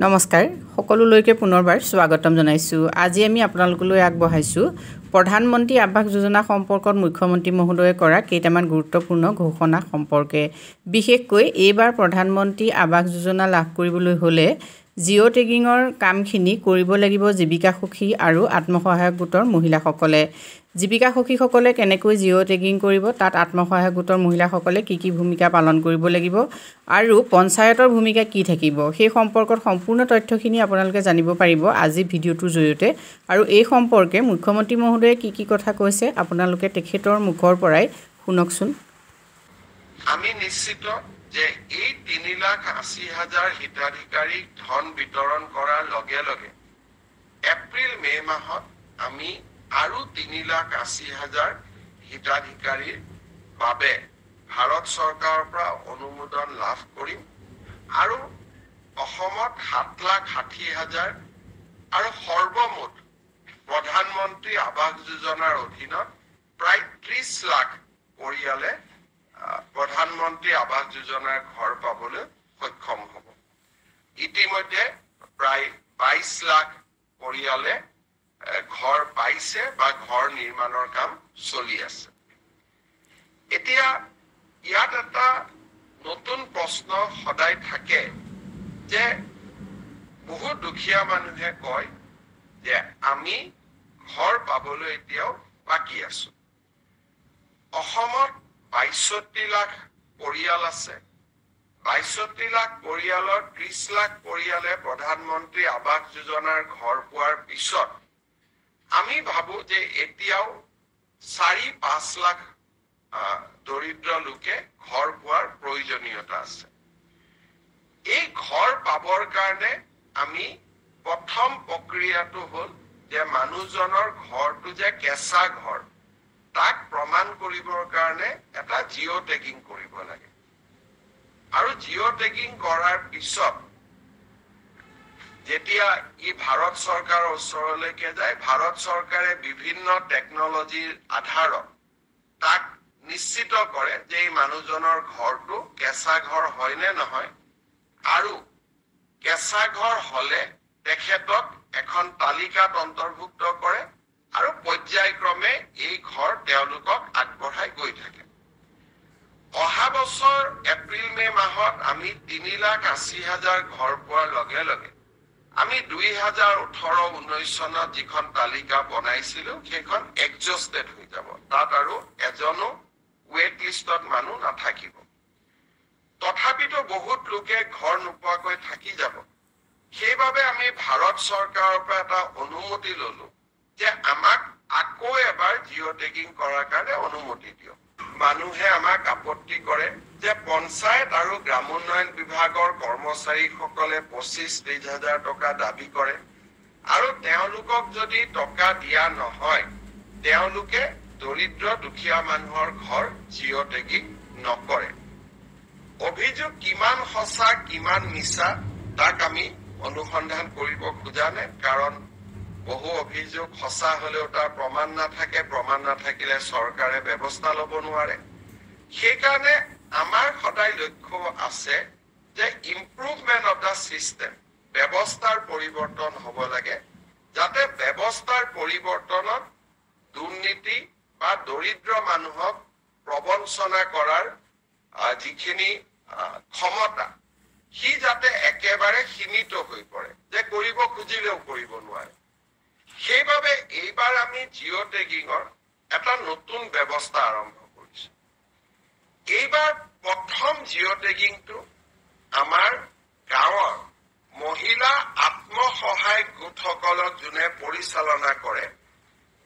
নমস্কাৰ সকলোলৈকে পুনৰবাৰ স্বাগতম জনাইছো। আজি আমি আপোনালোকলৈ আগবঢ়াইছো প্ৰধানমন্ত্ৰী আৱাস যোজনা সম্পৰ্কত মুখ্যমন্ত্ৰী মহোদয়ে কৰা কেইটামান গুৰুত্বপূৰ্ণ ঘোষণা সম্পৰ্কে। বিশেষকৈ এইবাৰ প্ৰধানমন্ত্ৰী আৱাস যোজনা লাভ কৰিবলৈ হ'লে জিঅ' টেগিঙৰ কামখিনি কৰিব লাগিব জীৱিকা সখী আৰু আত্মসহায়ক গোটৰ মহিলাসকলে। জীৱিকা সখীসকলে কেনেকৈ জিঅ' টেগিং কৰিব, তাত আত্মসহায়ক গোটৰ মহিলাসকলে কি ভূমিকা পালন কৰিব লাগিব আৰু পঞ্চায়তৰ ভূমিকা কি থাকিব, সেই সম্পৰ্কত সম্পূৰ্ণ তথ্যখিনি আপোনালোকে জানিব পাৰিব আজি ভিডিঅ'টোৰ জৰিয়তে। আৰু এই সম্পৰ্কে মুখ্যমন্ত্ৰী মহোদয়ে কি কথা কৈছে আপোনালোকে তেখেতৰ মুখৰ পৰাই শুনকচোন। আমি নিশ্চিত যে এই 3,80,000 হিতাধিকাৰীক ধন বিতৰণ কৰাৰ লগে লগে এপ্ৰিল-মে মাহত আমি আৰু 3,80,000 হিতাধিকাৰীৰ বাবে ভাৰত চৰকাৰৰ পৰা অনুমোদন লাভ কৰিম আৰু অসমত 7,60,000 আৰু সৰ্বমুঠ প্ৰধানমন্ত্ৰী আৱাস যোজনাৰ অধীনত প্ৰায় 30 লাখ পৰিয়ালে প্ৰধানমন্ত্ৰী আৱাস যোজনাৰ ঘৰ পাবলৈ সক্ষম হ'ব। ইতিমধ্যে প্ৰায় 22 লাখ পৰিয়ালে ঘৰ পাইছে বা ঘৰ নিৰ্মাণৰ কাম চলি আছে। এতিয়া ইয়াত এটা নতুন প্ৰশ্ন সদায় থাকে যে বহু দুখীয়া মানুহে কয় যে আমি ঘৰ পাবলৈ এতিয়াও বাকী আছো। অসমত 62 লাখ পৰিয়াল আছে। 62 লাখ পৰিয়ালৰ 30 লাখ পৰিয়ালে প্ৰধানমন্ত্ৰী আৱাস যোজনাৰ ঘৰ পোৱাৰ পিছত আমি ভাবো যে এতিয়াও 4-5 লাখ দৰিদ্ৰ লোকে ঘৰ পোৱাৰ প্ৰয়োজনীয়তা আছে। এই ঘৰ পাবৰ কাৰণে আমি প্ৰথম প্ৰক্ৰিয়াটো হ'ল যে মানুহজনৰ ঘৰটো যে কেঁচা ঘৰ, তাক প্ৰমাণ কৰিবৰ কাৰণে এটা জিঅ' টেগিং কৰিব লাগে। আৰু জিঅ' টেগিং কৰাৰ পিছত যেতিয়া ই ভাৰত চৰকাৰৰ ওচৰলৈকে যায়, ভাৰত চৰকাৰে বিভিন্ন টেকনলজিৰ আধাৰত তাক নিশ্চিত কৰে যে এই মানুহজনৰ ঘৰটো কেঁচা ঘৰ হয় নে নহয়, আৰু কেঁচা ঘৰ হলে তেখেতক এখন তালিকাত অন্তৰ্ভুক্ত কৰে আৰু পৰ্যায়ক্ৰমে এই ঘৰ তেওঁলোকক আগবঢ়াই গৈ থাকে। অহা বছৰ এপ্ৰিল-মে মাহত আমি 3,80,000 ঘৰ পোৱাৰ লগে লগে আমি 2018-19 চনত যিখন তালিকা বনাইছিলো সেইখন এডজাষ্টেড হৈ যাব। তাত আৰু এজনো ৱেইট লিষ্টত মানুহ নাথাকিব। তথাপিতো বহুত লোকে ঘৰ নোপোৱাকৈ থাকি যাব। সেইবাবে আমি ভাৰত চৰকাৰৰ পৰা এটা অনুমতি ললো যে আমাক আকৌ এবাৰ জিঅ' টেগিং কৰাৰ কাৰণে অনুমতি দিয়ক। মানুহে আমাক আপত্তি কৰে যে পঞ্চায়ত আৰু গ্ৰামোন্নয়ন বিভাগৰ কৰ্মচাৰীসকলে 25-30,000 টকা দাবী কৰে আৰু তেওঁলোকক যদি টকা দিয়া নহয় তেওঁলোকে দৰিদ্ৰ দুখীয়া মানুহৰ ঘৰ জিঅ' টেগিং নকৰে। অভিযোগ কিমান সঁচা কিমান মিছা তাক আমি অনুসন্ধান কৰিব খোজা নাই, কাৰণ বহু অভিযোগ সঁচা হলেও তাৰ প্ৰমাণ নাথাকে, প্ৰমাণ নাথাকিলে চৰকাৰে ব্যৱস্থা ল'ব নোৱাৰে। সেইকাৰণে আমাৰ সদায় লক্ষ্য আছে যে ইম্প্ৰুভমেণ্ট অফ দা চিষ্টেম, ব্যৱস্থাৰ পৰিৱৰ্তন হ'ব লাগে, যাতে ব্যৱস্থাৰ পৰিৱৰ্তনত দুৰ্নীতি বা দৰিদ্ৰ মানুহক প্ৰবঞ্চনা কৰাৰ যিখিনি ক্ষমতা সি যাতে একেবাৰে সীমিত হৈ পৰে, যে কৰিব খুজিলেও কৰিব নোৱাৰে। সেইবাবে এইবাৰ আমি জিঅ' টেগিঙৰ এটা নতুন ব্যৱস্থা আৰম্ভ কৰিছো। এইবাৰ প্ৰথম জিঅ' টেগিংটো আমাৰ গাঁৱৰ মহিলা আত্মসহায়ক গোটসকলক যোনে পৰিচালনা কৰে,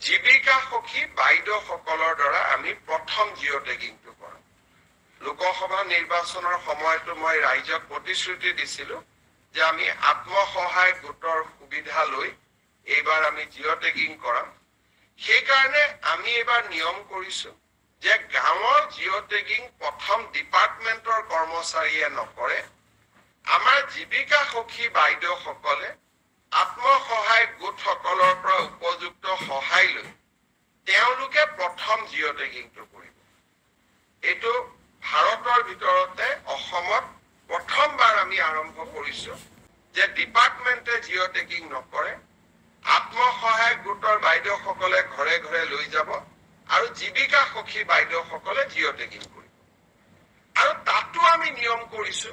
জীৱিকা সখী বাইদেউসকলৰ দ্বাৰা আমি প্ৰথম জিঅ' টেগিংটো কৰোঁ। লোকসভা নিৰ্বাচনৰ সময়তো মই ৰাইজক প্ৰতিশ্ৰুতি দিছিলো যে আমি আত্মসহায়ক গোটৰ সুবিধা লৈ এইবাৰ আমি জিঅ' টেগিং কৰাম। সেইকাৰণে আমি এইবাৰ নিয়ম কৰিছো যে গাঁৱৰ জিঅ' টেগিং প্ৰথম ডিপাৰ্টমেণ্টৰ কৰ্মচাৰীয়ে নকৰে, আমাৰ জীৱিকা সখী বাইদেউসকলে আত্মসহায়ক গোটসকলৰ পৰা উপযুক্ত সহায় লৈ তেওঁলোকে প্ৰথম জিঅ' টেগিংটো কৰিব। এইটো ভাৰতৰ ভিতৰতে অসমত প্ৰথমবাৰ আমি আৰম্ভ কৰিছো যে ডিপাৰ্টমেণ্টে জিঅ' টেগিং নকৰে, আত্মসহায়ক গোটৰ বাইদেউসকলে ঘৰে ঘৰে লৈ যাব আৰু জীৱিকা সখী বাইদেউসকলে জিঅ' টেগিং কৰিব। আৰু তাতো আমি নিয়ম কৰিছো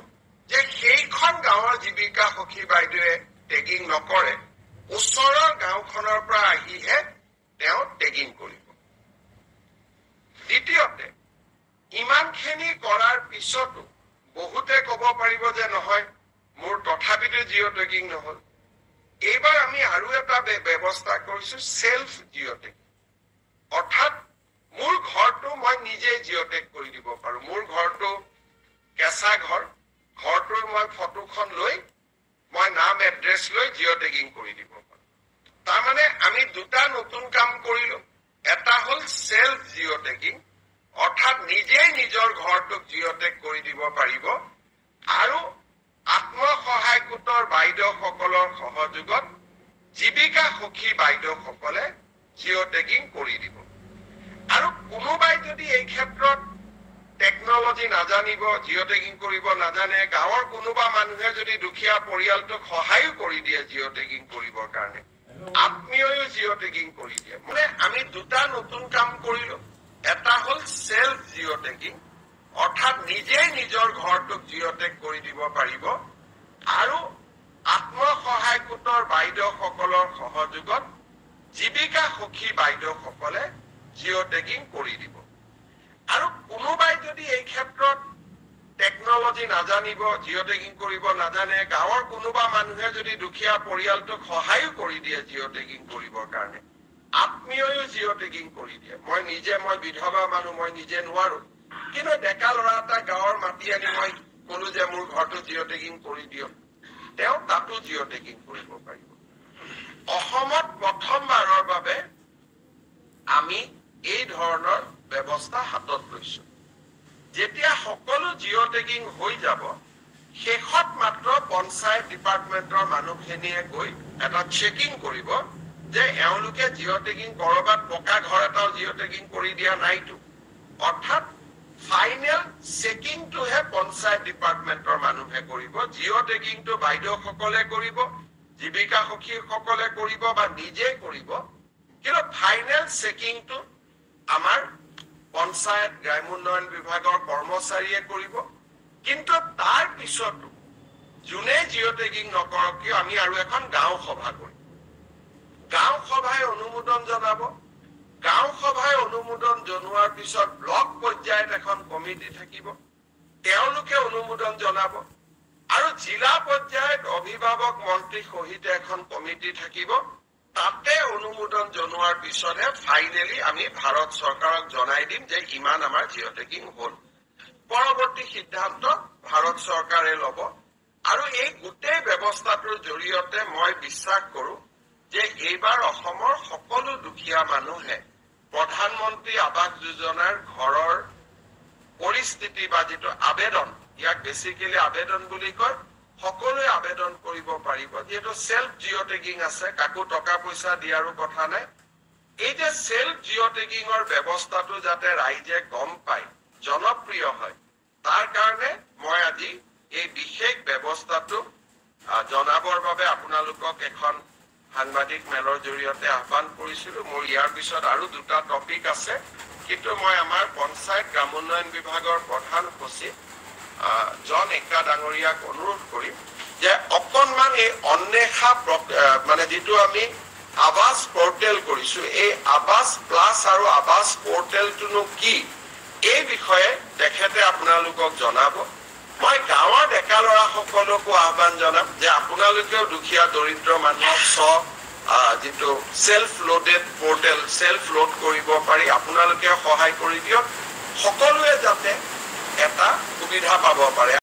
যে সেইখন গাঁৱৰ জীৱিকা সখী বাইদেৱে টেগিং নকৰে, ওচৰৰ গাঁওখনৰ পৰা আহিহে তেওঁ টেগিং কৰিব। দ্বিতীয়তে, ইমানখিনি কৰাৰ পিছতো বহুতে ক'ব পাৰিব যে নহয় মোৰ তথাপিতো জিঅ' টেগিং নহল। এইবাৰ আমি আৰু এটা ব্যৱস্থা কৰিছো সেলফ জিঅ' টেগিং, অৰ্থাৎ মোৰ ঘৰটো মই নিজে জিঅ' টেগ কৰি দিব পাৰো। মোৰ ঘৰটো কেঁচা ঘৰ, ঘৰটোৰ মই ফটোখন লৈ মই নাম এড্ৰেছ লৈ জিঅ' টেগিং কৰি দিব পাৰো। তাৰমানে আমি দুটা নতুন কাম কৰিলো। এটা হ'ল সেলফ জিঅ' টেগিং, অৰ্থাৎ নিজেই নিজৰ ঘৰটোক জিঅ' টেগ কৰি দিব পাৰিব, আৰু আত্মসহায়ক গোটৰ বাইদেউসকলৰ সহযোগত জীৱিকা সখী বাইদেউসকলে জিঅ' টেগিং কৰি দিব। আৰু কোনোবাই যদি এই ক্ষেত্ৰত টেকনলজি নাজানিব, জিঅ' টেগিং কৰিব নাজানে, গাঁৱৰ কোনোবা মানুহে যদি দুখীয়া পৰিয়ালটোক সহায়ো কৰি দিয়ে জিঅ' টেগিং কৰিবৰ কাৰণে, আত্মীয়ও জিঅ' টেগিং কৰি দিয়ে। মানে আমি দুটা নতুন কাম কৰিলো। এটা হ'ল সেলফ জিঅ' টেগিং, অৰ্থাৎ নিজেই নিজৰ ঘৰটোক জিঅ' টেগ কৰি দিব পাৰিব, আৰু আত্মসহায়ক গোটৰ বাইদেউসকলৰ সহযোগত জীৱিকা সখী বাইদেউসকলে জিঅ' টেগিং কৰি দিব। আৰু কোনোবাই যদি এই ক্ষেত্ৰত টেকনলজি নাজানিব, জিঅ' টেগিং কৰিব নাজানে, গাঁৱৰ কোনোবা মানুহে যদি দুখীয়া পৰিয়ালটোক সহায়ো কৰি দিয়ে জিঅ' টেগিং কৰিবৰ কাৰণে, আত্মীয়ও জিঅ' টেগিং কৰি দিয়ে। মই বিধৱা মানুহ, মই নিজে নোৱাৰো, কিন্তু ডেকা ল'ৰা এটা গাঁৱৰ মাতি আনি মই কলো যে মোৰ ঘৰটো জিঅ' টেগিং কৰি দিয়ক, তেওঁ তাতো জিঅ' টেগিং কৰিব পাৰিব। অসমত প্ৰথমবাৰৰ বাবে আমি এই ধৰণৰ ব্যৱস্থা হাতত লৈছো। যেতিয়া সকলো জিঅ' টেগিং হৈ যাব, শেষত মাত্ৰ পঞ্চায়ত ডিপাৰ্টমেণ্টৰ মানুহখিনিয়ে গৈ এটা চেকিং কৰিব যে এওঁলোকে জিঅ' টেগিং কৰবাত পকা ঘৰ এটাও জিঅ' টেগিং কৰি দিয়া নাইতো। অৰ্থাৎ ফাইনেল চেকিংটোহে পঞ্চায়ত ডিপাৰ্টমেণ্টৰ মানুহে কৰিব। জিঅ' টেগিংটো বাইদেউসকলে কৰিব, জীৱিকা সখীসকলে কৰিব বা নিজে কৰিব, কিন্তু ফাইনেল চেকিংটো আমাৰ পঞ্চায়ত গ্ৰাম্য উন্নয়ন বিভাগৰ কৰ্মচাৰীয়ে কৰিব। কিন্তু তাৰ পিছতো যোনে জিঅ' টেগিং নকৰক কিয় আমি আৰু এখন গাঁও সভা কৰিম। গাঁও সভাই অনুমোদন জনাব। গাঁও সভাই অনুমোদন জনোৱাৰ পিছত ব্লক পৰ্যায়ত এখন কমিটি থাকিব, তেওঁলোকে অনুমোদন জনাব, আৰু জিলা পৰ্যায়ত অভিভাৱক মন্ত্ৰী সহিত এখন কমিটি থাকিব। তাতে অনুমোদন জনোৱাৰ পিছতহে ফাইনেলি আমি ভাৰত চৰকাৰক জনাই দিম যে ইমান আমাৰ জিঅ' টেগিং হ'ল। পৰৱৰ্তী সিদ্ধান্ত ভাৰত চৰকাৰে ল'ব। আৰু এই গোটেই ব্যৱস্থাটোৰ জৰিয়তে মই বিশ্বাস কৰো যে এইবাৰ অসমৰ সকলো দুখীয়া মানুহে প্ৰধানমন্ত্ৰী আৱাস যোজনাৰ ঘৰৰ পৰিস্থিতি বা যিটো আবেদন, ইয়াক বেচিকেলি আবেদন বুলি কয়, সকলোৱে আবেদন কৰিব পাৰিব। যিহেতু সেলফ জিঅ' টেগিং আছে, কাকো টকা পইচা দিয়াৰো কথা নাই। এই যে সেলফ জিঅ' টেগিঙৰ ব্যৱস্থাটো যাতে ৰাইজে গম পায়, জনপ্ৰিয় হয়, তাৰ কাৰণে মই আজি এই বিশেষ ব্যৱস্থাটো জনাবৰ বাবে আপোনালোকক এখন সাংবাদিক মেলৰ জৰিয়তে আহ্বান কৰিছিলো। মোৰ ইয়াৰ পিছত আৰু দুটা টপিক আছে, কিন্তু মই আমাৰ পঞ্চায়ত গ্ৰাম উন্নয়ন বিভাগৰ প্ৰধান সচিব জন একা ডাঙৰীয়াক অনুৰোধ কৰিম যে অকণমান এই অন্বেষা মানে যিটো আমি আৱাস পৰ্টেল কৰিছো, এই আৱাস প্লাছ আৰু আৱাস পৰ্টেলটোনো কি, এই বিষয়ে তেখেতে আপোনালোকক জনাব। মই গাঁৱৰ ডেকা ল'ৰাসকলকো আহ্বান জনাম যে আপোনালোকেও দুখীয়া দৰিদ্ৰ মানুহক যিটো self loaded portal, self load কৰিব পাৰি, আপোনালোকে সহায় কৰি দিয়ক, সকলোৱে যাতে এটা সুবিধা পাব পাৰে।